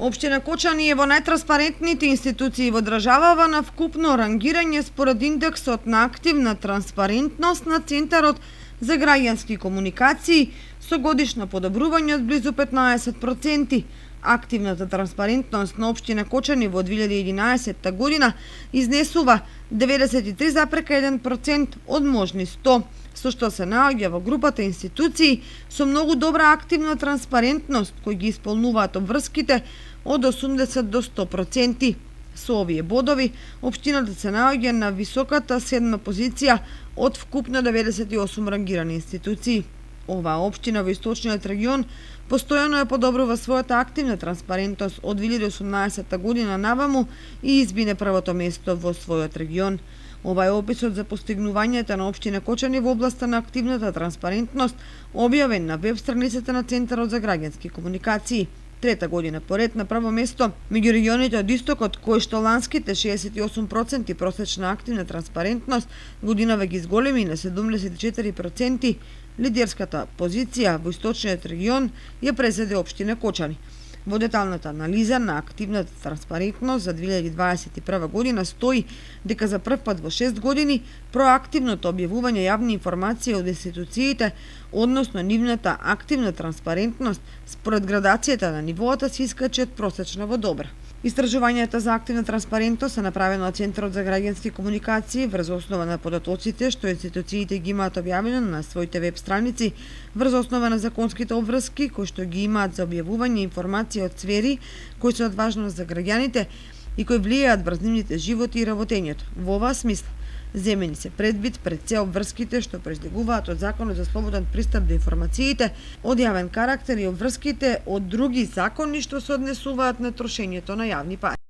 Општина Кочани е во најтранспарентните институции во државава на вкупно рангирање според индексот на активна транспарентност на Центарот за граѓански комуникации со годишно подобрување од близу 15%. Активната транспарентност на општина Кочани во 2011 година изнесува 93,1% од можни 100, со што се наоѓа во групата институции со многу добра активна транспарентност кои ги исполнуваат обврските од 80 до 100%. Со овие бодови, општината се наоѓа на високата 7 позиција од вкупно 98 рангирани институции. Оваа општина во источниот регион постојано ја подобрува својата активна транспарентност од 2018 година наваму и избине првото место во својот регион. Ова е описот за постигнувањата на општина Кочани во областа на активната транспарентност, објавен на веб страницата на Центарот за граѓански комуникации. Трета година поред на прво место меѓу регионите од истокот, кои што ланските 68% просечна активна транспарентност годинава ги зголеми на 74%, лидерската позиција во источниот регион ја презеде општина Кочани. Во деталната анализа на активната транспарентност за 2021 година стои дека за прв пат во 6 години проактивното објавување јавни информации од институциите, односно нивната активна транспарентност, според градацијата на нивоата се искачи од просечна во добра. Истражувањата за активна транспарентност се направено од Центарот за граѓански комуникации врз основа на податоците што институциите ги имаат објавено на своите веб страници, врз основа на законските обврски кои што ги имаат за објавување информации од сфери кои се од важност за граѓаните и кои влијаат врз нивните животи и работењето. Во оваа смисла, земени се предвид пред се обврските што произлегуваат од Законот за слободен пристап до информациите, од јавен карактер и обврските од други закони што се однесуваат на трошењето на јавни пари.